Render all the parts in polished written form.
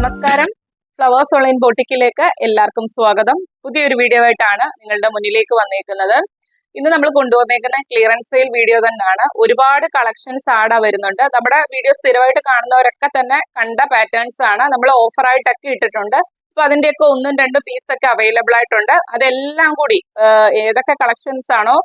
നമസ്കാരം. Flowers online ബോട്ടിക്കിലേക്ക് എല്ലാവർക്കും സ്വാഗതം. പുതിയൊരു വീഡിയോ ആയിട്ടാണ് നിങ്ങളുടെ മുന്നിലേക്ക് വന്നേക്കുന്നത്. ഇന്ന് നമ്മൾ കൊണ്ടുവന്നേക്കുന്ന ക്ലിയറൻസ് സെയിൽ വീഡിയോ തന്നെയാണ്. ഒരുപാട് കളക്ഷൻസ് ആടെ വരുന്നുണ്ട്. നമ്മുടെ വീഡിയോ സ്ഥിരമായിട്ട് കാണുന്നവരൊക്കെ തന്നെ കണ്ട പാറ്റേൺസ് ആണ്. നമ്മൾ ഓഫറായിട്ടൊക്കെ ഇട്ടിട്ടുണ്ട്. അപ്പൊ അതിന്റെയൊക്കെ ഒന്നും രണ്ടും പീസൊക്കെ അവൈലബിൾ ആയിട്ടുണ്ട്. അതെല്ലാം കൂടി ഏതൊക്കെ കളക്ഷൻസ് ആണോ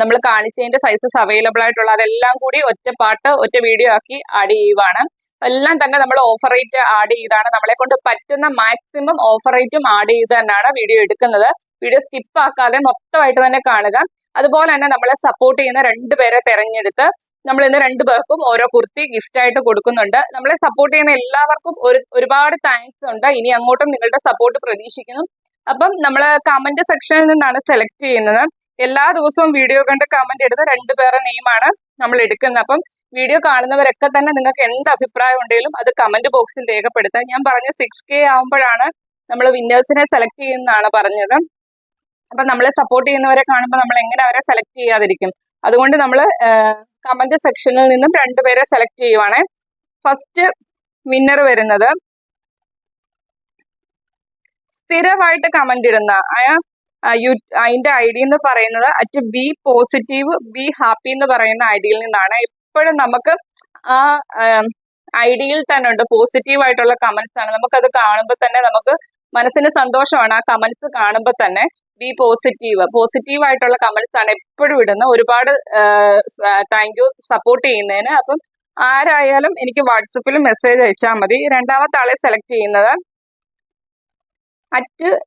നമ്മൾ കാണിച്ചതിന്റെ സൈസസ് അവൈലബിൾ ആയിട്ടുള്ള അതെല്ലാം കൂടി ഒറ്റ പാട്ട് ഒറ്റ വീഡിയോ ആക്കി ആഡ് ചെയ്യുവാണ്. എല്ലാം തന്നെ നമ്മൾ ഓഫർ റേറ്റ് ആഡ് ചെയ്താണ്. നമ്മളെ കൊണ്ട് പറ്റുന്ന മാക്സിമം ഓഫർ റേറ്റും ആഡ് ചെയ്ത് തന്നെയാണ് വീഡിയോ എടുക്കുന്നത്. വീഡിയോ സ്കിപ്പ് ആക്കാതെ മൊത്തമായിട്ട് തന്നെ കാണുക. അതുപോലെ തന്നെ നമ്മളെ സപ്പോർട്ട് ചെയ്യുന്ന രണ്ടുപേരെ തെരഞ്ഞെടുത്ത് നമ്മൾ ഇന്ന് രണ്ടുപേർക്കും ഓരോ കുർത്തി ഗിഫ്റ്റ് ആയിട്ട് കൊടുക്കുന്നുണ്ട്. നമ്മളെ സപ്പോർട്ട് ചെയ്യുന്ന എല്ലാവർക്കും ഒരുപാട് താങ്ക്സ് ഉണ്ട്. ഇനി അങ്ങോട്ടും നിങ്ങളുടെ സപ്പോർട്ട് പ്രതീക്ഷിക്കുന്നു. അപ്പം നമ്മൾ കമന്റ് സെക്ഷനിൽ നിന്നാണ് സെലക്ട് ചെയ്യുന്നത്. എല്ലാ ദിവസവും വീഡിയോ കണ്ട് കമന്റ് എടുത്ത് രണ്ടുപേരുടെ നെയിമാണ് നമ്മൾ എടുക്കുന്നത്. അപ്പം വീഡിയോ കാണുന്നവരൊക്കെ തന്നെ നിങ്ങൾക്ക് എന്ത് അഭിപ്രായം ഉണ്ടെങ്കിലും അത് കമന്റ് ബോക്സിൽ രേഖപ്പെടുത്താം. ഞാൻ പറഞ്ഞ 6K ആവുമ്പോഴാണ് നമ്മൾ വിന്നേഴ്സിനെ സെലക്ട് ചെയ്യുന്നതാണ് പറഞ്ഞത്. അപ്പൊ നമ്മളെ സപ്പോർട്ട് ചെയ്യുന്നവരെ കാണുമ്പോൾ നമ്മൾ എങ്ങനെ അവരെ സെലക്ട് ചെയ്യാതിരിക്കും? അതുകൊണ്ട് നമ്മൾ കമന്റ് സെക്ഷനിൽ നിന്നും രണ്ടുപേരെ സെലക്ട് ചെയ്യുവാണ്. ഫസ്റ്റ് വിന്നർ വരുന്നത് സ്ഥിരമായിട്ട് കമന്റ് ഇടുന്ന അതിന്റെ ഐ ഡി എന്ന് പറയുന്നത് @BPositive_BeHappy എന്ന് പറയുന്ന ഐഡിയിൽ നിന്നാണ്. എപ്പോഴും നമുക്ക് ആ ഐഡിയിൽ തന്നെ ഉണ്ട് പോസിറ്റീവ് ആയിട്ടുള്ള കമന്റ്സ് ആണ്. നമുക്കത് കാണുമ്പോൾ തന്നെ നമുക്ക് മനസ്സിന് സന്തോഷമാണ്. ആ കമന്റ്സ് കാണുമ്പോൾ തന്നെ പോസിറ്റീവ് ആയിട്ടുള്ള കമന്റ്സ് ആണ് എപ്പോഴും ഇടുന്നത്. ഒരുപാട് താങ്ക് യു സപ്പോർട്ട് ചെയ്യുന്നതിന്. അപ്പം ആരായാലും എനിക്ക് വാട്സപ്പിൽ മെസ്സേജ് അയച്ചാൽ മതി. രണ്ടാമത്തെ ആളെ സെലക്ട് ചെയ്യുന്നത്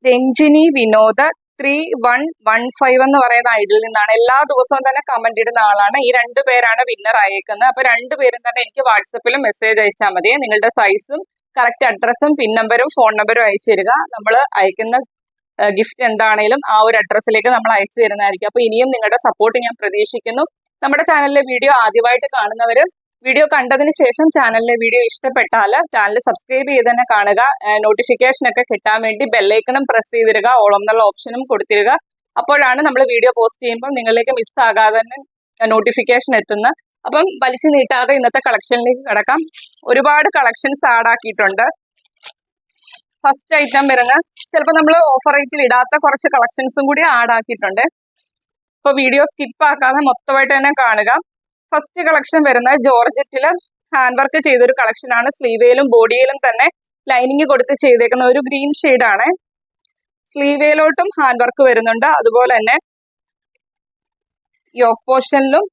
@രഞ്ജിനി_വിനോദ് 3115 എന്ന് പറയുന്ന ഐഡിയിൽ നിന്നാണ്. എല്ലാ ദിവസവും തന്നെ കമന്റ് ഇടുന്ന ആളാണ്. ഈ രണ്ടുപേരാണ് വിന്നർ അയക്കുന്നത്. അപ്പൊ രണ്ടുപേരും തന്നെ എനിക്ക് വാട്സപ്പിലും മെസ്സേജ് അയച്ചാൽ മതി. നിങ്ങളുടെ സൈസും കറക്റ്റ് അഡ്രസ്സും പിൻ നമ്പരും ഫോൺ നമ്പരും അയച്ചു തരിക. നമ്മൾ അയക്കുന്ന ഗിഫ്റ്റ് എന്താണേലും ആ ഒരു അഡ്രസ്സിലേക്ക് നമ്മൾ അയച്ചു തരുന്നതായിരിക്കും. അപ്പൊ ഇനിയും നിങ്ങളുടെ സപ്പോർട്ട് ഞാൻ പ്രതീക്ഷിക്കുന്നു. നമ്മുടെ ചാനലിലെ വീഡിയോ ആദ്യമായിട്ട് കാണുന്നവര് വീഡിയോ കണ്ടതിന് ശേഷം ചാനലിലെ വീഡിയോ ഇഷ്ടപ്പെട്ടാൽ ചാനൽ സബ്സ്ക്രൈബ് ചെയ്ത് തന്നെ കാണുക. നോട്ടിഫിക്കേഷൻ ഒക്കെ കിട്ടാൻ വേണ്ടി ബെല്ലൈക്കണും പ്രസ് ചെയ്തിരുക. ഓൾ എന്നുള്ള ഓപ്ഷനും കൊടുത്തിരുക. അപ്പോഴാണ് നമ്മൾ വീഡിയോ പോസ്റ്റ് ചെയ്യുമ്പോൾ നിങ്ങളിലേക്ക് മിസ് ആകാതെ തന്നെ നോട്ടിഫിക്കേഷൻ എത്തുന്നത്. അപ്പം വലിച്ചു നീട്ടാതെ ഇന്നത്തെ കളക്ഷനിലേക്ക് കിടക്കാം. ഒരുപാട് കളക്ഷൻസ് ആഡ് ആക്കിയിട്ടുണ്ട്. ഫസ്റ്റ് ഐറ്റം വരുന്ന ചിലപ്പോൾ നമ്മൾ ഓഫർ റേറ്റിൽ ഇടാത്ത കുറച്ച് കളക്ഷൻസും കൂടി ആഡ് ആക്കിയിട്ടുണ്ട്. അപ്പൊ വീഡിയോ സ്കിപ്പ് ആക്കാതെ മൊത്തമായിട്ട് തന്നെ കാണുക. ഫസ്റ്റ് കളക്ഷൻ വരുന്നത് ജോർജറ്റിൽ ഹാൻഡ് വർക്ക് ചെയ്തൊരു കളക്ഷൻ ആണ്. സ്ലീവേലും ബോഡിയിലും തന്നെ ലൈനിങ് കൊടുത്ത് ചെയ്തേക്കുന്ന ഒരു ഗ്രീൻ ഷെയ്ഡാണ്. സ്ലീവേലോട്ടും ഹാൻഡ് വർക്ക് വരുന്നുണ്ട്. അതുപോലെ തന്നെ യോക്ക് പോർഷനിലും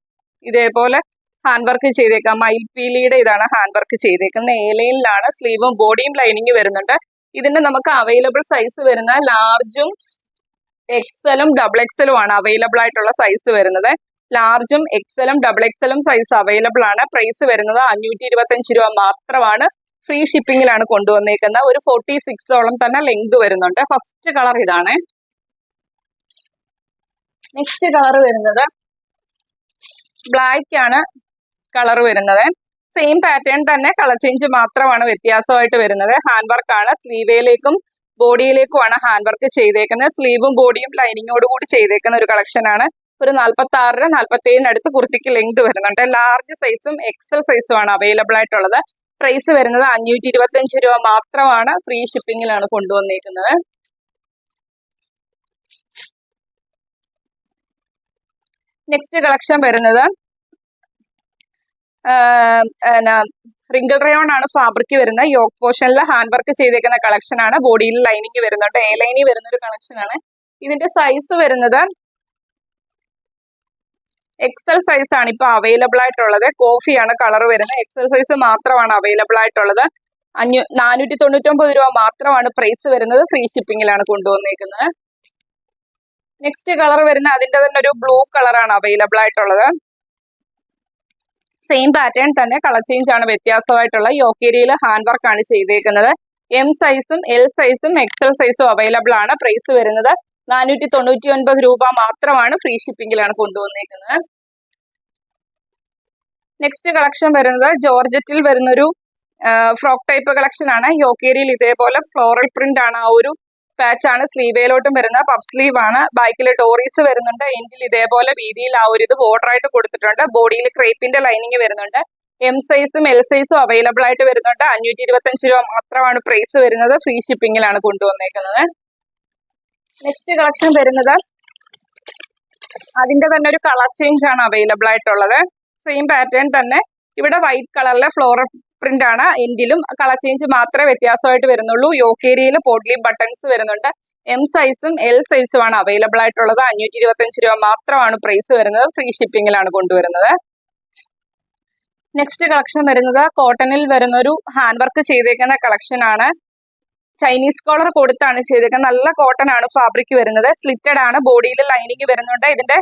ഇതേപോലെ ഹാൻഡ് വർക്ക് ചെയ്തേക്കാം. മയിൽപീലിയുടെ ഇതാണ് ഹാൻഡ് വർക്ക് ചെയ്തേക്കുന്നത്. ഏലയിലാണ് സ്ലീവും ബോഡിയും ലൈനിങ് വരുന്നുണ്ട്. ഇതിന്റെ നമുക്ക് അവൈലബിൾ സൈസ് വരുന്ന ലാർജും XL-ഉം XXL ആണ് അവൈലബിൾ ആയിട്ടുള്ള സൈസ് വരുന്നത്. ലാർജും XL-ഉം XXL-ഉം സൈസ് അവൈലബിൾ ആണ്. പ്രൈസ് വരുന്നത് 525 രൂപ മാത്രമാണ്. ഫ്രീ ഷിപ്പിംഗിലാണ് കൊണ്ടുവന്നേക്കുന്നത്. ഒരു 46ഓളം തന്നെ ലെങ്ത് വരുന്നുണ്ട്. ഫസ്റ്റ് കളർ ഇതാണ്. നെക്സ്റ്റ് കളർ വരുന്നത് ബ്ലാക്ക് ആണ് കളർ വരുന്നത്. സെയിം പാറ്റേൺ തന്നെ കളർ ചേഞ്ച് മാത്രമാണ് വ്യത്യാസമായിട്ട് വരുന്നത്. ഹാൻഡ് വർക്ക് ആണ്. സ്ലീവേലേക്കും ബോഡിയിലേക്കുമാണ് ഹാൻഡ് വർക്ക് ചെയ്തേക്കുന്നത്. സ്ലീവും ബോഡിയും ലൈനിങ്ങോട് കൂടി ചെയ്തേക്കുന്ന ഒരു കളക്ഷൻ ആണ്. ഒരു 46-47 അടുത്ത് കുർത്തിക്ക് ലെങ്ത് വരുന്നുണ്ട്. ലാർജ് സൈസും XL സൈസും ആണ് അവൈലബിൾ ആയിട്ടുള്ളത്. പ്രൈസ് വരുന്നത് 525 രൂപ മാത്രമാണ്. ഫ്രീ ഷിപ്പിംഗിലാണ് കൊണ്ടുവന്നേക്കുന്നത്. നെക്സ്റ്റ് കളക്ഷൻ വരുന്നത് റിങ്കിൾ റയോൺ ആണ് ഫാബ്രിക് വരുന്നത്. യോക്ക് പോർഷനിൽ ഹാൻഡ് വർക്ക് ചെയ്തേക്കുന്ന കളക്ഷൻ ആണ്. ബോഡിയിൽ ലൈനിങ് വരുന്നുണ്ട്. എ ലൈനി വരുന്ന ഒരു കളക്ഷൻ ആണ്. ഇതിന്റെ സൈസ് വരുന്നത് XL സൈസ് ആണ് ഇപ്പൊ അവൈലബിൾ ആയിട്ടുള്ളത്. കോഫിയാണ് കളർ വരുന്നത്. XL സൈസ് മാത്രമാണ് അവൈലബിൾ ആയിട്ടുള്ളത്. 499 രൂപ മാത്രമാണ് പ്രൈസ് വരുന്നത്. ഫ്രീ ഷിപ്പിംഗിലാണ് കൊണ്ടുവന്നേക്കുന്നത്. നെക്സ്റ്റ് കളർ വരുന്ന അതിന്റെ തന്നെ ഒരു ബ്ലൂ കളറാണ് അവൈലബിൾ ആയിട്ടുള്ളത്. സെയിം പാറ്റേൺ തന്നെ കളർ ചേഞ്ച് ആണ് വ്യത്യാസമായിട്ടുള്ള. യോക്കേരിയിൽ ഹാൻഡ് വർക്ക് ആണ് ചെയ്തേക്കുന്നത്. M സൈസും L സൈസും XL സൈസും അവൈലബിൾ ആണ്. പ്രൈസ് വരുന്നത് 499 രൂപ മാത്രമാണ്. ഫ്രീ ഷിപ്പിംഗിലാണ് കൊണ്ടുവന്നേക്കുന്നത്. നെക്സ്റ്റ് കളക്ഷൻ വരുന്നത് ജോർജറ്റിൽ വരുന്നൊരു ഫ്രോക്ക് ടൈപ്പ് കളക്ഷൻ ആണ്. യോക്കേരിയിൽ ഇതേപോലെ ഫ്ലോറൽ പ്രിന്റ് ആണ്. ആ ഒരു പാച്ച് ആണ് സ്ലീവേലോട്ടും വരുന്നത്. പഫ് സ്ലീവ് ആണ്. ബാക്കിൽ ഡോറീസ് വരുന്നുണ്ട്. എൻഡിൽ ഇതേപോലെ വീതിയിൽ ആ ഒരു ഇത് ബോർഡർ ആയിട്ട് കൊടുത്തിട്ടുണ്ട്. ബോഡിയിൽ ക്രേപ്പിന്റെ ലൈനിങ് വരുന്നുണ്ട്. എം സൈസും എൽ സൈസും അവൈലബിൾ ആയിട്ട് വരുന്നുണ്ട്. 525 രൂപ മാത്രമാണ് പ്രൈസ് വരുന്നത്. ഫ്രീ ഷിപ്പിംഗിലാണ് കൊണ്ടുവന്നേക്കുന്നത്. നെക്സ്റ്റ് കളക്ഷൻ വരുന്നത് അതിന്റെ തന്നെ ഒരു കളർ ചേഞ്ച് ആണ് അവൈലബിൾ ആയിട്ടുള്ളത്. സെയിം പാറ്റേൺ തന്നെ ഇവിടെ വൈറ്റ് കളറിലെ ഫ്ലോറൽ പ്രിന്റ് ആണ്. എൻഡിലും കളർ ചേഞ്ച് മാത്രമേ വ്യത്യാസമായിട്ട് വരുന്നുള്ളൂ. യോക്ക് ഏരിയയിൽ പോട്ട്ലി ബട്ടൺസ് വരുന്നുണ്ട്. എം സൈസും എൽ സൈസും ആണ് അവൈലബിൾ ആയിട്ടുള്ളത്. 525 രൂപ മാത്രമാണ് പ്രൈസ് വരുന്നത്. ഫ്രീ ഷിപ്പിംഗിലാണ് കൊണ്ടുവരുന്നത്. നെക്സ്റ്റ് കളക്ഷൻ വരുന്നത് കോട്ടണിൽ വരുന്ന ഒരു ഹാൻഡ് വർക്ക് ചെയ്തേക്കുന്ന കളക്ഷൻ ആണ്. ചൈനീസ് കോളർ കൊടുത്താണ് ചെയ്തേക്കുന്നത്. നല്ല കോട്ടൺ ആണ് ഫാബ്രിക് വരുന്നത്. സ്ലിറ്റഡ് ആണ്. ബോഡിയിൽ ലൈനിങ് വരുന്നുണ്ട്. ഇതിന്റെ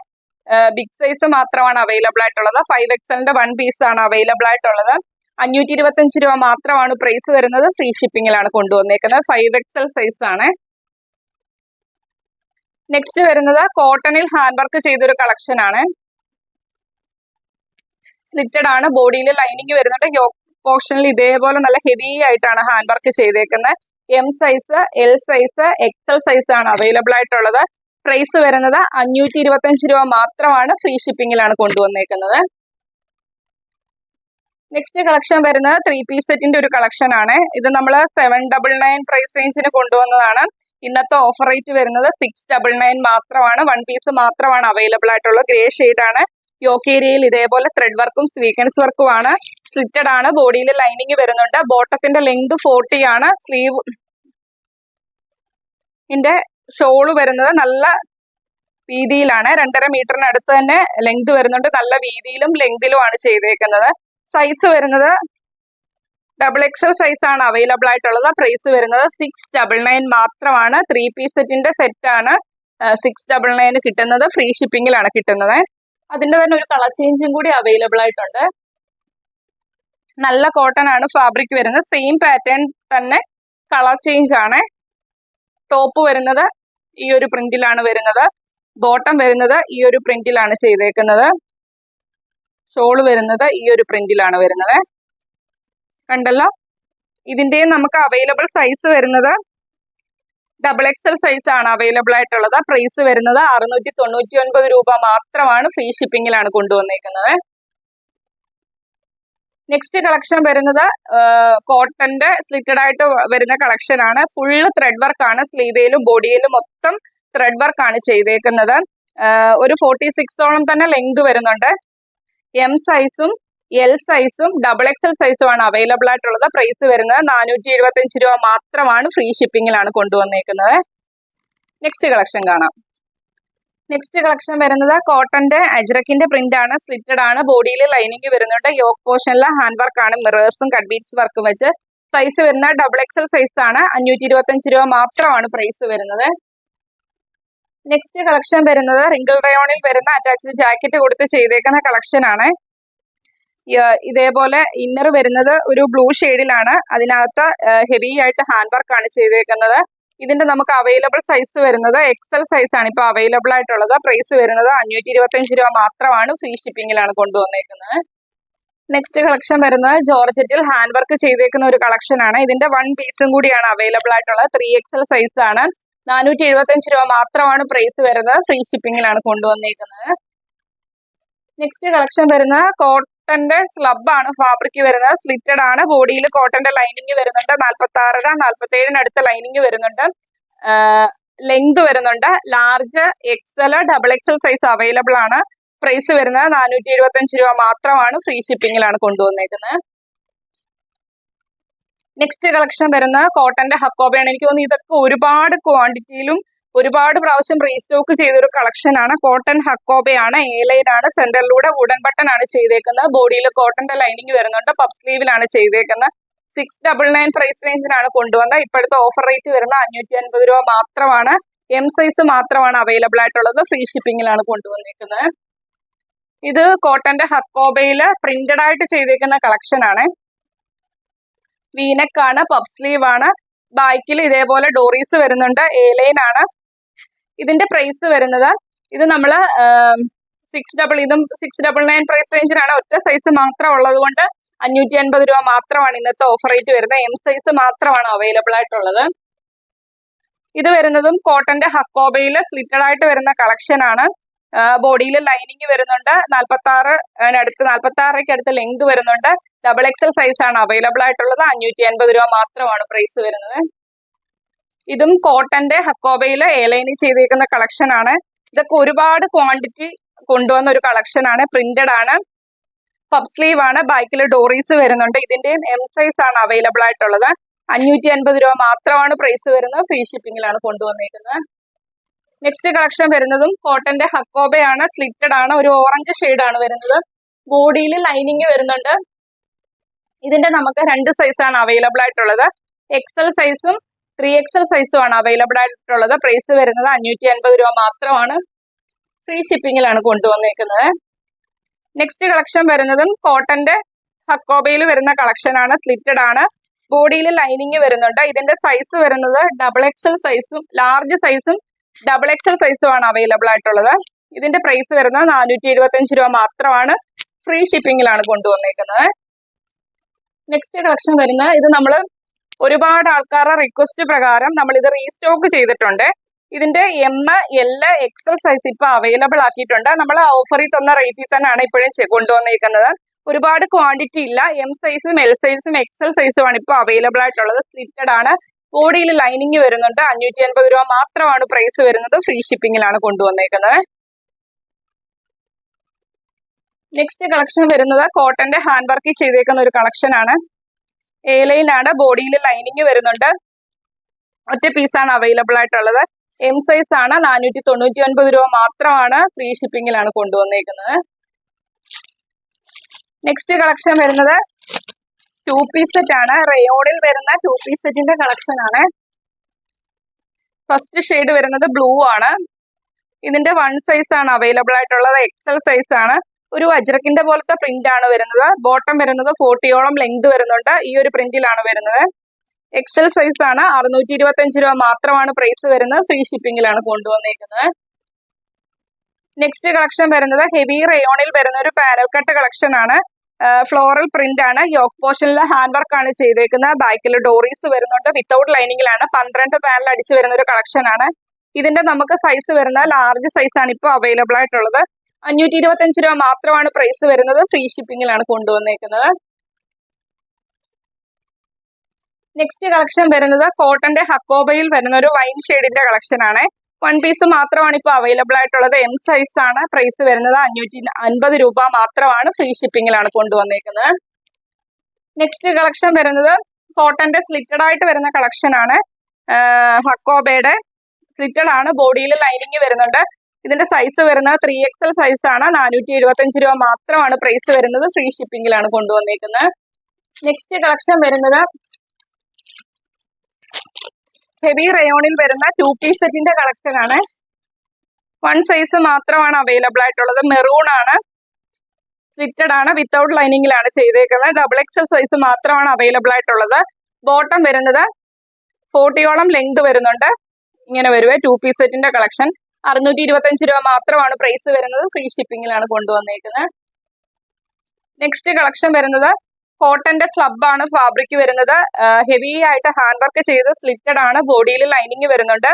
ബിഗ് സൈസ് മാത്രമാണ് അവൈലബിൾ ആയിട്ടുള്ളത്. 5XL 1 പീസ് ആണ് അവൈലബിൾ ആയിട്ടുള്ളത്. 525 രൂപ മാത്രമാണ് പ്രൈസ് വരുന്നത്. ഫ്രീ ഷിപ്പിംഗിലാണ് കൊണ്ടുവന്നേക്കുന്നത്. 5XL സൈസ് ആണ്. നെക്സ്റ്റ് വരുന്നത് കോട്ടണിൽ ഹാൻഡ് വർക്ക് ചെയ്തൊരു കളക്ഷൻ ആണ്. സ്ലിറ്റഡ് ആണ്. ബോഡിയിൽ ലൈനിങ് വരുന്നുണ്ട്. യോക്ക് പോർഷനിൽ ഇതേപോലെ നല്ല ഹെവി ആയിട്ടാണ് ഹാൻഡ് വർക്ക് ചെയ്തേക്കുന്നത്. M size, L size, XL size ആണ് അവൈലബിൾ ആയിട്ടുള്ളത്. പ്രൈസ് വരുന്നത് 525 രൂപ മാത്രമാണ്. ഫ്രീ ഷിപ്പിംഗിലാണ് കൊണ്ടുവന്നേക്കുന്നത്. നെക്സ്റ്റ് കളക്ഷൻ വരുന്നത് 3 പീസ് സെറ്റിന്റെ ഒരു കളക്ഷൻ ആണ്. ഇത് നമ്മൾ 799 പ്രൈസ് റേഞ്ചിന് കൊണ്ടുവന്നതാണ്. ഇന്നത്തെ ഓഫർ റേറ്റ് വരുന്നത് 699 മാത്രമാണ്. 1 പീസ് മാത്രമാണ് അവൈലബിൾ ആയിട്ടുള്ളത്. ഗ്രേ ഷെയ്ഡ് ആണ്. യോക്ക് ഏരിയയിൽ ഇതേപോലെ ത്രെഡ് വർക്കും സ്വീക്വൻസ് വർക്കും ആണ്. സ്ലിറ്റഡ് ആണ്. ബോഡിയിൽ ലൈനിങ് വരുന്നുണ്ട്. ബോട്ടത്തിന്റെ ലെങ്ത് 40 ആണ്. സ്ലീവ് ഷോള് വരുന്നത് നല്ല വീതിയിലാണ്. 2.5 മീറ്ററിനടുത്ത് തന്നെ ലെങ്ത് വരുന്നുണ്ട്. നല്ല വീതിയിലും ലെങ്തിലുമാണ് ചെയ്തേക്കുന്നത്. സൈസ് വരുന്നത് XXL സൈസ് ആണ് അവൈലബിൾ ആയിട്ടുള്ളത്. പ്രൈസ് വരുന്നത് 699 മാത്രമാണ്. 3 പീസ് സെറ്റിന്റെ സെറ്റ് ആണ് 699 കിട്ടുന്നത്. ഫ്രീ ഷിപ്പിംഗിലാണ് കിട്ടുന്നത്. അതിന്റെ തന്നെ ഒരു കളർ ചേഞ്ചും കൂടി അവൈലബിൾ ആയിട്ടുണ്ട്. നല്ല കോട്ടൺ ആണ് ഫാബ്രിക് വരുന്നത്. സെയിം പാറ്റേൺ തന്നെ കളർ ചേഞ്ച് ആണ്. ടോപ്പ് വരുന്നത് ഈ ഒരു പ്രിന്റിലാണ് വരുന്നത്. ബോട്ടം വരുന്നത് ഈ ഒരു പ്രിന്റിലാണ് ചെയ്തേക്കുന്നത്. ഷോള് വരുന്നത് ഈ ഒരു പ്രിന്റിലാണ് വരുന്നത്. കണ്ടല്ലോ. ഇതിന്റെയും നമുക്ക് അവൈലബിൾ സൈസ് വരുന്നത് XXL സൈസ് ആണ് അവൈലബിൾ ആയിട്ടുള്ളത്. പ്രൈസ് വരുന്നത് 699 രൂപ മാത്രമാണ്. ഫ്രീ ഷിപ്പിംഗിലാണ് കൊണ്ടുവന്നേക്കുന്നത്. നെക്സ്റ്റ് കളക്ഷൻ വരുന്നത് കോട്ടന്റെ സ്ലിറ്റഡ് ആയിട്ട് വരുന്ന കളക്ഷൻ ആണ്. ഫുള്ള് ത്രെഡ് വർക്ക് ആണ്. സ്ലീവേലും ബോഡിയിലും മൊത്തം ത്രെഡ് വർക്ക് ആണ് ചെയ്തേക്കുന്നത്. ഒരു 46ഓളം തന്നെ ലെങ്ത് വരുന്നുണ്ട്. എം സൈസും എൽ സൈസും XXL സൈസും ആണ് അവൈലബിൾ ആയിട്ടുള്ളത്. പ്രൈസ് വരുന്നത് 475 രൂപ മാത്രമാണ്. ഫ്രീ ഷിപ്പിംഗിലാണ് കൊണ്ടുവന്നേക്കുന്നത്. നെക്സ്റ്റ് കളക്ഷൻ കാണാം. നെക്സ്റ്റ് കളക്ഷൻ വരുന്നത് കോട്ടന്റെ അജ്രക്കിന്റെ പ്രിന്റ് ആണ്. സ്ലിറ്റഡ് ആണ്. ബോഡിയിൽ ലൈനിങ് വരുന്നുണ്ട്. യോക്ക് പോർഷനിലെ ഹാൻഡ് വർക്ക് ആണ്. മിറേഴ്സും കട്ട് ബീഡ്സ് വർക്കും വെച്ച്. സൈസ് വരുന്നത് XXL സൈസ് ആണ്. 525 രൂപ മാത്രമാണ് പ്രൈസ് വരുന്നത്. നെക്സ്റ്റ് കളക്ഷൻ വരുന്നത് റിങ്കിൾ റയോണിൽ വരുന്ന അറ്റാച്ച്ഡ് ജാക്കറ്റ് കൊടുത്ത് ചെയ്തേക്കുന്ന കളക്ഷൻ ആണ്. ഇതേപോലെ ഇന്നർ വരുന്നത് ഒരു ബ്ലൂ ഷെയ്ഡിലാണ്. അതിനകത്ത് ഹെവി ആയിട്ട് ഹാൻഡ് വർക്ക് ആണ് ചെയ്തേക്കുന്നത്. ഇതിന്റെ നമുക്ക് അവൈലബിൾ സൈസ് വരുന്നത് XL സൈസ് ആണ് ഇപ്പൊ അവൈലബിൾ ആയിട്ടുള്ളത്. പ്രൈസ് വരുന്നത് 525 രൂപ മാത്രമാണ്. ഫ്രീ ഷിപ്പിംഗിലാണ് കൊണ്ടുവന്നേക്കുന്നത്. നെക്സ്റ്റ് കളക്ഷൻ വരുന്നത് ജോർജറ്റിൽ ഹാൻഡ് വർക്ക് ചെയ്തേക്കുന്ന ഒരു കളക്ഷൻ ആണ്. ഇതിന്റെ 1 പീസും കൂടിയാണ് അവൈലബിൾ ആയിട്ടുള്ളത്. 3XL സൈസ് ആണ്. 475 രൂപ മാത്രമാണ് പ്രൈസ് വരുന്നത്. ഫ്രീ ഷിപ്പിംഗിലാണ് കൊണ്ടുവന്നേക്കുന്നത്. നെക്സ്റ്റ് കളക്ഷൻ വരുന്നത് കോട്ടന്റെ സ്ലബ് ആണ് ഫാബ്രിക് വരുന്നത്. സ്ലിറ്റഡ് ആണ്. ബോഡിയിൽ കോട്ടന്റെ ലൈനിങ് വരുന്നുണ്ട്. 46 47 ലൈനിങ് വരുന്നുണ്ട്. ലെങ്ത് വരുന്നുണ്ട്. Large, XL, XXL size available ആണ്. പ്രൈസ് വരുന്നത് 475 രൂപ മാത്രമാണ്. ഫ്രീ ഷിപ്പിംഗിലാണ് കൊണ്ടുവന്നേക്കുന്നത്. നെക്സ്റ്റ് കളക്ഷൻ വരുന്നത് കോട്ടന്റെ ഹക്കോബയാണ്. എനിക്ക് തോന്നുന്നു ഇതൊക്കെ ഒരുപാട് ക്വാണ്ടിറ്റിയിലും ഒരുപാട് പ്രാവശ്യം റീസ്റ്റോക്ക് ചെയ്തൊരു കളക്ഷൻ ആണ്. കോട്ടൺ ഹക്കോബയാണ്. A-ലൈൻ ആണ്. സെന്ററിലൂടെ വുഡൻ ബട്ടൺ ആണ് ചെയ്തേക്കുന്നത്. ബോഡിയിൽ കോട്ടന്റെ ലൈനിങ് വരുന്നുണ്ട്. പഫ് സ്ലീവിലാണ് ചെയ്തേക്കുന്നത്. 699 പ്രൈസ് റേഞ്ചിനാണ് കൊണ്ടുവന്നത്. ഇപ്പോഴത്തെ ഓഫർ റേറ്റ് വരുന്ന 550 രൂപ മാത്രമാണ്. എം സൈസ് മാത്രമാണ് അവൈലബിൾ ആയിട്ടുള്ളത്. ഫ്രീ ഷിപ്പിംഗിലാണ് കൊണ്ടുവന്നേക്കുന്നത്. ഇത് കോട്ടന്റെ ഹക്കോബയില് പ്രിന്റഡ് ആയിട്ട് ചെയ്തേക്കുന്ന കളക്ഷൻ ആണ്. വീനെക്ക് ആണ്. പഫ് സ്ലീവ് ആണ്. ബാക്കിൽ ഇതേപോലെ ഡോറീസ് വരുന്നുണ്ട്. A-ലൈൻ ആണ്. ഇതിന്റെ പ്രൈസ് വരുന്നത് ഇത് നമ്മള് 699 പ്രൈസ് റേഞ്ചിനാണ്. ഒറ്റ സൈസ് മാത്രം ഉള്ളത് കൊണ്ട് 550 രൂപ മാത്രമാണ് ഇന്നത്തെ ഓഫർ റേറ്റ് വരുന്നത്. എം സൈസ് മാത്രമാണ് അവൈലബിൾ ആയിട്ടുള്ളത്. ഇത് വരുന്നതും കോട്ടന്റെ ഹക്കോബയില് സ്ലിറ്റഡ് ആയിട്ട് വരുന്ന കളക്ഷൻ ആണ്. ബോഡിയിൽ ലൈനിങ് വരുന്നുണ്ട്. 46 അടുത്ത് ലെങ്ത് വരുന്നുണ്ട്. XXL സൈസ് ആണ് അവൈലബിൾ ആയിട്ടുള്ളത്. 550 രൂപ മാത്രമാണ് പ്രൈസ് വരുന്നത്. ഇതും കോട്ടന്റെ ഹക്കോബയിൽ എലൈനിങ് ചെയ്തേക്കുന്ന കളക്ഷൻ ആണ്. ഇതൊക്കെ ഒരുപാട് ക്വാണ്ടിറ്റി കൊണ്ടുവന്ന ഒരു കളക്ഷൻ ആണ്. പ്രിന്റഡ് ആണ്, പഫ് സ്ലീവ് ആണ്, ബാക്കിൽ ഡോറീസ് വരുന്നുണ്ട്. ഇതിന്റെയും എം സൈസ് ആണ് അവൈലബിൾ ആയിട്ടുള്ളത്. 550 രൂപ മാത്രമാണ് പ്രൈസ് വരുന്നത്. ഫ്രീ ഷിപ്പിംഗിലാണ് കൊണ്ടുവന്നിരിക്കുന്നത്. നെക്സ്റ്റ് കളക്ഷൻ വരുന്നതും കോട്ടന്റെ ഹക്കോബയാണ്. സ്ലിറ്റഡ് ആണ്, ഒരു ഓറഞ്ച് ഷെയ്ഡ് ആണ് വരുന്നത്. ബോഡിയിൽ ലൈനിങ് വരുന്നുണ്ട്. ഇതിന്റെ നമുക്ക് 2 സൈസാണ് അവൈലബിൾ ആയിട്ടുള്ളത്. XL സൈസും 3XL സൈസും ആണ് അവൈലബിൾ ആയിട്ടുള്ളത്. പ്രൈസ് വരുന്നത് 550 രൂപ മാത്രമാണ്. ഫ്രീ ഷിപ്പിംഗിലാണ് കൊണ്ടുവന്നിരിക്കുന്നത്. നെക്സ്റ്റ് കളക്ഷൻ വരുന്നതും കോട്ടന്റെ ഹക്കോബയിൽ വരുന്ന കളക്ഷൻ ആണ്. സ്ലിറ്റഡ് ആണ്, ബോഡിയിൽ ലൈനിങ് വരുന്നുണ്ട്. ഇതിന്റെ സൈസ് വരുന്നത് XXL സൈസും ലാർജ് സൈസും XXL സൈസും ആണ് അവൈലബിൾ ആയിട്ടുള്ളത്. ഇതിന്റെ പ്രൈസ് വരുന്നത് 475 രൂപ മാത്രമാണ്. ഫ്രീ ഷിപ്പിംഗിലാണ് കൊണ്ടുവന്നിരിക്കുന്നത്. നെക്സ്റ്റ് കളക്ഷൻ വരുന്നത്, ഇത് നമ്മൾ ഒരുപാട് ആൾക്കാരുടെ റിക്വസ്റ്റ് പ്രകാരം നമ്മൾ ഇത് റീസ്റ്റോക്ക് ചെയ്തിട്ടുണ്ട്. ഇതിന്റെ M, L, XL സൈസ് ഇപ്പൊ അവൈലബിൾ ആക്കിയിട്ടുണ്ട്. നമ്മൾ ഓഫറിൽ തന്ന റേറ്റിൽ തന്നെയാണ് ഇപ്പോഴും കൊണ്ടുവന്നിരിക്കുന്നത്. ഒരുപാട് ക്വാണ്ടിറ്റി ഇല്ല. M സൈസും L സൈസും XL സൈസും ആണ് ഇപ്പൊ അവൈലബിൾ ആയിട്ടുള്ളത്. സ്ലിറ്റഡ് ആണ്, ബോഡിയിൽ ലൈനിങ് വരുന്നുണ്ട്. 550 രൂപ മാത്രമാണ് പ്രൈസ് വരുന്നത്. ഫ്രീ ഷിപ്പിംഗിലാണ് കൊണ്ടുവന്നിരിക്കുന്നത്. നെക്സ്റ്റ് കളക്ഷൻ വരുന്നത് കോട്ടന്റെ ഹാൻഡ് വർക്ക് ചെയ്തേക്കുന്ന ഒരു കളക്ഷൻ ആണ്. ഏലയിലാണ്, ബോഡിയിൽ ലൈനിങ് വരുന്നുണ്ട്. ഒറ്റ പീസാണ് അവൈലബിൾ ആയിട്ടുള്ളത്. M സൈസ് ആണ്. 499 രൂപ മാത്രമാണ്. ഫ്രീ ഷിപ്പിംഗിലാണ് കൊണ്ടുവന്നിരിക്കുന്നത്. നെക്സ്റ്റ് കളക്ഷൻ വരുന്നത് 2 പീസ് സെറ്റ് ആണ്. റയോണിൽ വരുന്ന 2 പീസ് സെറ്റിന്റെ കളക്ഷൻ ആണ്. ഫസ്റ്റ് ഷെയ്ഡ് വരുന്നത് ബ്ലൂ ആണ്. ഇതിന്റെ 1 സൈസ് ആണ് അവൈലബിൾ ആയിട്ടുള്ളത്. XL സൈസ് ആണ്. ഒരു അജ്രക്കിന്റെ പോലത്തെ പ്രിന്റ് ആണ് വരുന്നത്. ബോട്ടം വരുന്നത് 40ഓളം ലെങ്ത് വരുന്നുണ്ട്. ഈ ഒരു പ്രിന്റിലാണ് വരുന്നത്. XL സൈസ് ആണ്. 625 രൂപ മാത്രമാണ് പ്രൈസ് വരുന്നത്. ഫ്രീ ഷിപ്പിംഗിലാണ് കൊണ്ടുവന്നിരിക്കുന്നത്. നെക്സ്റ്റ് കളക്ഷൻ വരുന്നത് ഹെവി റയോണിൽ വരുന്ന ഒരു പാനൽ കട്ട് കളക്ഷൻ ആണ്. ഫ്ലോറൽ പ്രിന്റ് ആണ്. യോക്ക് പോർഷനിൽ ഹാൻഡ് വർക്ക് ആണ് ചെയ്തേക്കുന്നത്. ബാക്കിൽ ഡോറീസ് വരുന്നുണ്ട്. വിത്തൗട്ട് ലൈനിങ്ങിലാണ്. 12 പാനൽ അടിച്ചു വരുന്ന ഒരു കളക്ഷൻ ആണ്. ഇതിന്റെ നമുക്ക് സൈസ് വരുന്നത് ലാർജ് സൈസ് ആണ് ഇപ്പോൾ അവൈലബിൾ ആയിട്ടുള്ളത്. 525 രൂപ മാത്രമാണ് പ്രൈസ് വരുന്നത്. ഫ്രീ ഷിപ്പിംഗിലാണ് കൊണ്ടുവന്നിരിക്കുന്നത്. നെക്സ്റ്റ് കളക്ഷൻ വരുന്നത് കോട്ടന്റെ ഹക്കോബയിൽ വരുന്ന ഒരു വൈൻ ഷെയ്ഡിന്റെ കളക്ഷൻ ആണ്. 1 പീസ് മാത്രമാണ് ഇപ്പോൾ അവൈലബിൾ ആയിട്ടുള്ളത്. M സൈസ് ആണ്. പ്രൈസ് വരുന്നത് 550 രൂപ മാത്രമാണ്. ഫ്രീ ഷിപ്പിംഗിലാണ് കൊണ്ടുവന്നിരിക്കുന്നത്. നെക്സ്റ്റ് കളക്ഷൻ വരുന്നത് കോട്ടന്റെ സ്ലിറ്റഡ് ആയിട്ട് വരുന്ന കളക്ഷൻ ആണ്. ഹക്കോബയുടെ സ്ലിറ്റഡ് ആണ്, ബോഡിയിൽ ലൈനിങ് വരുന്നുണ്ട്. ഇതിന്റെ സൈസ് വരുന്നത് 3XL സൈസ് ആണ്. 475 രൂപ മാത്രമാണ് പ്രൈസ് വരുന്നത്. ഫ്രീ ഷിപ്പിംഗിലാണ് കൊണ്ടുവന്നിരിക്കുന്നത്. നെക്സ്റ്റ് കളക്ഷൻ വരുന്നത് ഹെവി റയോണിൽ വരുന്ന 2 പീസ് സെറ്റിന്റെ കളക്ഷൻ ആണ്. 1 സൈസ് മാത്രമാണ് അവൈലബിൾ ആയിട്ടുള്ളത്. മെറൂൺ ആണ്, സ്ലിറ്റഡ് ആണ്, വിത്തൗട്ട് ലൈനിങ്ങിലാണ് ചെയ്തേക്കുന്നത്. XXL സൈസ് മാത്രമാണ് അവൈലബിൾ ആയിട്ടുള്ളത്. ബോട്ടം വരുന്നത് 40ഓളം ലെങ്ത് വരുന്നുണ്ട്. ഇങ്ങനെ വരുവേ 2 പീസ് സെറ്റിന്റെ കളക്ഷൻ. 625 രൂപ മാത്രമാണ് പ്രൈസ് വരുന്നത്. ഫ്രീ ഷിപ്പിംഗിലാണ് കൊണ്ടുവന്നിരിക്കുന്നത്. നെക്സ്റ്റ് കളക്ഷൻ വരുന്നത് കോട്ടന്റെ സ്ലബ് ആണ് ഫാബ്രിക് വരുന്നത്. ഹെവി ആയിട്ട് ഹാൻഡ് വർക്ക് ചെയ്ത് സ്ലിറ്റഡ് ആണ്, ബോഡിയിൽ ലൈനിങ് വരുന്നുണ്ട്.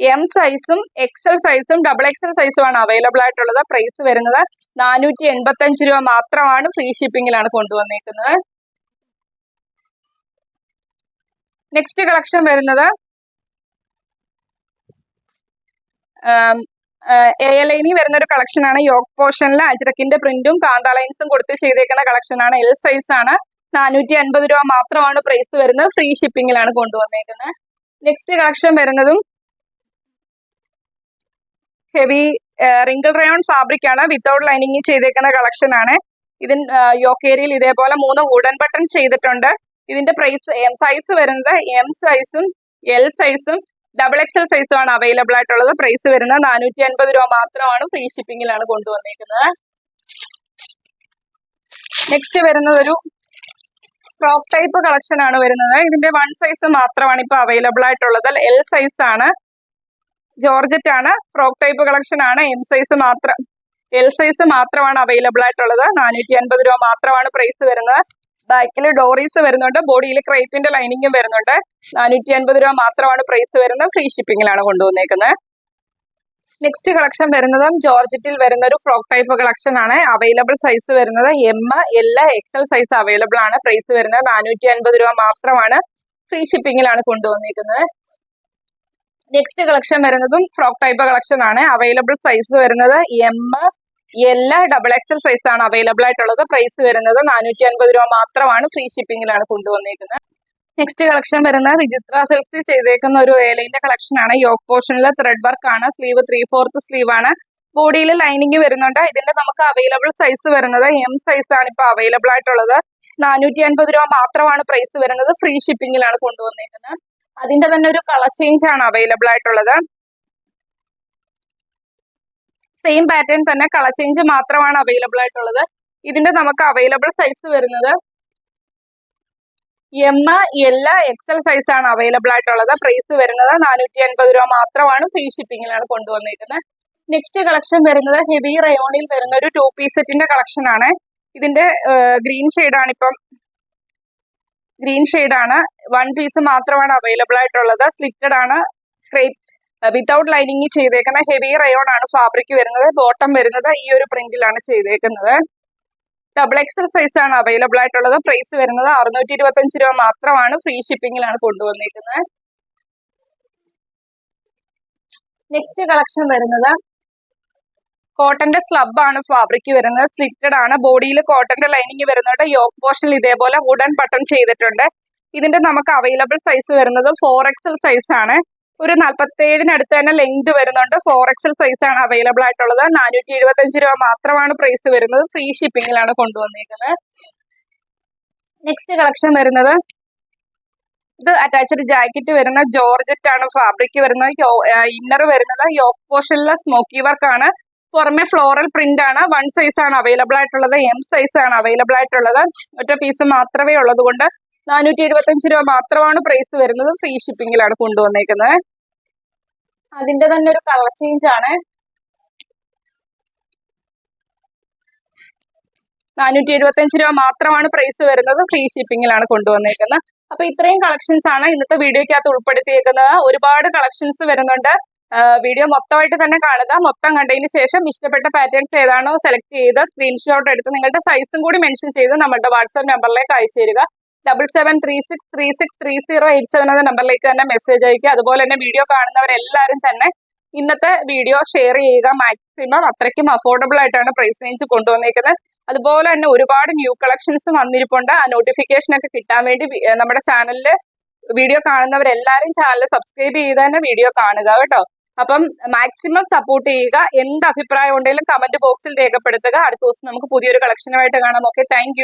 M സൈസും XL സൈസും XXL സൈസും ആണ് അവൈലബിൾ ആയിട്ടുള്ളത്. പ്രൈസ് വരുന്നത് 485 രൂപ മാത്രമാണ്. ഫ്രീ ഷിപ്പിംഗിലാണ് കൊണ്ടുവന്നിരിക്കുന്നത്. നെക്സ്റ്റ് കളക്ഷൻ വരുന്നത് എലൈനി വരുന്ന ഒരു കളക്ഷൻ ആണ്. യോക്ക് പോർഷനിൽ അജ്രക്കിന്റെ പ്രിന്റും കാന്ത ലൈൻസും കൊടുത്ത് ചെയ്തേക്കുന്ന കളക്ഷൻ ആണ്. L സൈസ് ആണ്. 450 രൂപ മാത്രമാണ് പ്രൈസ് വരുന്നത്. ഫ്രീ ഷിപ്പിംഗിലാണ് കൊണ്ടുവന്നിരിക്കുന്നത്. നെക്സ്റ്റ് കളക്ഷൻ വരുന്നതും ഹെവി റിങ്കിൾ റയോൺ ഫാബ്രിക് ആണ്. വിത്തൗട്ട് ലൈനിങ് ചെയ്തേക്കുന്ന കളക്ഷൻ ആണ്. ഇതിന് യോക്ക് ഏരിയയിൽ ഇതേപോലെ 3 വുഡൻ ബട്ടൺ ചെയ്തിട്ടുണ്ട്. ഇതിന്റെ പ്രൈസ് സൈസ് വരുന്നത് M സൈസും L സൈസും XXL സൈസും ആണ് അവൈലബിൾ ആയിട്ടുള്ളത്. പ്രൈസ് വരുന്നത് 450 രൂപ മാത്രമാണ്. ഫ്രീ ഷിപ്പിംഗിലാണ് കൊണ്ടുവന്നിരിക്കുന്നത്. നെക്സ്റ്റ് വരുന്നത് ഒരു ഫ്രോക്ക് ടൈപ്പ് കളക്ഷൻ ആണ് വരുന്നത്. ഇതിന്റെ 1 സൈസ് മാത്രമാണ് ഇപ്പൊ അവൈലബിൾ ആയിട്ടുള്ളത്. L സൈസ് ആണ്. ജോർജറ്റ് ആണ്. ഫ്രോക്ക് ടൈപ്പ് കളക്ഷൻ ആണ്. M സൈസ് മാത്രം, L സൈസ് മാത്രമാണ് അവൈലബിൾ ആയിട്ടുള്ളത്. 450 രൂപ മാത്രമാണ് പ്രൈസ് വരുന്നത്. ബാക്കിൽ ഡോറീസ് വരുന്നുണ്ട്. ബോഡിയിൽ ക്രേപ്പിന്റെ ലൈനിങ്ങും വരുന്നുണ്ട്. 450 രൂപ മാത്രമാണ് പ്രൈസ് വരുന്നത്. ഫ്രീ ഷിപ്പിംഗിലാണ് കൊണ്ടുവന്നേക്കുന്നത്. നെക്സ്റ്റ് കളക്ഷൻ വരുന്നത് ജോർജറ്റിൽ വരുന്ന ഒരു ഫ്രോക്ക് ടൈപ്പ് കളക്ഷൻ ആണ്. അവൈലബിൾ സൈസ് വരുന്നത് M, L, XL size available ആണ്. പ്രൈസ് വരുന്നത് 450 രൂപ മാത്രമാണ്. ഫ്രീ ഷിപ്പിംഗിലാണ് കൊണ്ടുവന്നിരിക്കുന്നത്. നെക്സ്റ്റ് കളക്ഷൻ വരുന്നതും ഫ്രോക്ക് ടൈപ്പ് കളക്ഷൻ ആണ്. അവൈലബിൾ സൈസ് വരുന്നത് M, L, double XL size ആണ് അവൈലബിൾ ആയിട്ടുള്ളത്. പ്രൈസ് വരുന്നത് 450 രൂപ മാത്രമാണ്. ഫ്രീ ഷിപ്പിംഗിലാണ് കൊണ്ടുവന്നിരിക്കുന്നത്. നെക്സ്റ്റ് കളക്ഷൻ വരുന്നത് വിചിത്ര സിൽക്സിൽ ചെയ്തേക്കുന്ന ഒരു ഏലൈന്റെ കളക്ഷൻ ആണ്. യോക്ക് പോർഷനിൽ ത്രെഡ് വർക്ക് ആണ്. സ്ലീവ് 3/4 സ്ലീവ് ആണ്. ബോഡിയിൽ ലൈനിങ് വരുന്നുണ്ട്. ഇതിന്റെ നമുക്ക് അവൈലബിൾ സൈസ് വരുന്നത് എം സൈസ് ആണ് ഇപ്പൊ അവൈലബിൾ ആയിട്ടുള്ളത്. 450 രൂപ മാത്രമാണ് പ്രൈസ് വരുന്നത്. ഫ്രീ ഷിപ്പിംഗിലാണ് കൊണ്ടുവന്നിരിക്കുന്നത്. അതിന്റെ തന്നെ ഒരു കളർ ചേഞ്ച് ആണ് അവൈലബിൾ ആയിട്ടുള്ളത്. സെയിം പാറ്റേൺ തന്നെ കളർ ചേഞ്ച് മാത്രമാണ് അവൈലബിൾ ആയിട്ടുള്ളത്. ഇതിന്റെ നമുക്ക് അവൈലബിൾ സൈസ് വരുന്നത് എം, എൽ, എക്സൽ സൈസ് ആണ് അവൈലബിൾ ആയിട്ടുള്ളത്. പ്രൈസ് വരുന്നത് 450 രൂപ മാത്രമാണ്. ഫ്രീ ഷിപ്പിംഗിലാണ് കൊണ്ടുവന്നിരിക്കുന്നത്. നെക്സ്റ്റ് കളക്ഷൻ വരുന്നത് ഹെവി റയോണിൽ വരുന്ന ഒരു 2 പീസ് സെറ്റിന്റെ കളക്ഷൻ ആണ്. ഇതിന്റെ ഗ്രീൻ ഷെയ്ഡാണ് ഇപ്പം. ഗ്രീൻ ഷെയ്ഡാണ്. 1 പീസ് മാത്രമാണ് അവൈലബിൾ ആയിട്ടുള്ളത്. സ്ലിറ്റഡ് ആണ്. വിത്തൗട്ട് ലൈനിങ് ചെയ്തേക്കുന്ന ഹെവി റയോൺ ആണ് ഫാബ്രിക് വരുന്നത്. ബോട്ടം വരുന്നത് ഈ ഒരു പ്രിന്റിലാണ് ചെയ്തേക്കുന്നത്. ഡബിൾ എക്സൽ സൈസ് ആണ് അവൈലബിൾ ആയിട്ടുള്ളത്. പ്രൈസ് വരുന്നത് 625 രൂപ മാത്രമാണ്. ഫ്രീ ഷിപ്പിംഗിലാണ് കൊണ്ടുവന്നിരിക്കുന്നത്. നെക്സ്റ്റ് കളക്ഷൻ വരുന്നത് കോട്ടന്റെ സ്ലബ് ആണ് ഫാബ്രിക് വരുന്നത്. സ്ലിറ്റഡ് ആണ്. ബോഡിയിൽ കോട്ടന്റെ ലൈനിങ് വരുന്നുണ്ട്. യോക്ക് പോർഷനിൽ ഇതേപോലെ വുഡൻ ബട്ടൺ ചെയ്തിട്ടുണ്ട്. ഇതിന്റെ നമുക്ക് അവൈലബിൾ സൈസ് വരുന്നത് 4XL സൈസ് ആണ്. ഒരു 47-നടുത്ത് തന്നെ ലെങ്ത് വരുന്നുണ്ട്. 4XL സൈസ് ആണ് അവൈലബിൾ ആയിട്ടുള്ളത്. 475 രൂപ മാത്രമാണ് പ്രൈസ് വരുന്നത്. ഫ്രീ ഷിപ്പിംഗിലാണ് കൊണ്ടുവന്നിരിക്കുന്നത്. നെക്സ്റ്റ് കളക്ഷൻ വരുന്നത് ഇത് അറ്റാച്ച്ഡ് ജാക്കറ്റ് വരുന്ന ജോർജറ്റ് ആണ് ഫാബ്രിക് വരുന്നത്. ഇന്നർ വരുന്നത് യോക്ക് പോർഷനിലെ സ്മോക്കി വർക്ക് ആണ്. പുറമെ ഫ്ലോറൽ പ്രിന്റ് ആണ്. 1 സൈസ് ആണ് അവൈലബിൾ ആയിട്ടുള്ളത്. എം സൈസ് ആണ് അവൈലബിൾ ആയിട്ടുള്ളത്. ഒറ്റ പീസ് മാത്രമേ ഉള്ളത് കൊണ്ട് 425 രൂപ മാത്രമാണ് പ്രൈസ് വരുന്നത്. ഫ്രീ ഷിപ്പിംഗിലാണ് കൊണ്ടുവന്നേക്കുന്നത്. അതിന്റെ തന്നെ ഒരു കളർ ചേഞ്ച് ആണ്. 475 രൂപ മാത്രമാണ് പ്രൈസ് വരുന്നത്. ഫ്രീ ഷിപ്പിംഗിലാണ് കൊണ്ടുവന്നേക്കുന്നത്. അപ്പൊ ഇത്രയും കളക്ഷൻസ് ആണ് ഇന്നത്തെ വീഡിയോക്കകത്ത് ഉൾപ്പെടുത്തിയേക്കുന്നത്. ഒരുപാട് കളക്ഷൻസ് വരുന്നുണ്ട്. വീഡിയോ മൊത്തമായിട്ട് തന്നെ കാണുക. മൊത്തം കണ്ടതിന് ശേഷം ഇഷ്ടപ്പെട്ട പാറ്റേൺസ് ഏതാണോ സെലക്ട് ചെയ്ത് സ്ക്രീൻഷോട്ട് എടുത്ത് നിങ്ങളുടെ സൈസും കൂടി മെൻഷൻ ചെയ്ത് നമ്മുടെ വാട്സ്ആപ്പ് നമ്പറിലേക്ക് അയച്ചു തരിക. 7736363087 എന്ന നമ്പറിലേക്ക് തന്നെ മെസ്സേജ് അയക്കുക. അതുപോലെ തന്നെ വീഡിയോ കാണുന്നവരെല്ലാവരും തന്നെ ഇന്നത്തെ വീഡിയോ ഷെയർ ചെയ്യുക. മാക്സിമം അത്രയ്ക്കും അഫോർഡബിൾ ആയിട്ടാണ് പ്രൈസ് റേഞ്ച് കൊണ്ടുവന്നേക്കുന്നത്. അതുപോലെ തന്നെ ഒരുപാട് ന്യൂ കളക്ഷൻസ് വന്നിരിപ്പുണ്ട്. ആ നോട്ടിഫിക്കേഷൻ ഒക്കെ കിട്ടാൻ വേണ്ടി നമ്മുടെ ചാനലിൽ വീഡിയോ കാണുന്നവരെല്ലാവരും ചാനൽ സബ്സ്ക്രൈബ് ചെയ്ത് തന്നെ വീഡിയോ കാണുക കേട്ടോ. അപ്പം മാക്സിമം സപ്പോർട്ട് ചെയ്യുക. എന്ത് അഭിപ്രായം ഉണ്ടെങ്കിലും കമന്റ് ബോക്സിൽ രേഖപ്പെടുത്തുക. അടുത്ത ദിവസം നമുക്ക് പുതിയൊരു കളക്ഷനുമായിട്ട് കാണാം. Okay, thank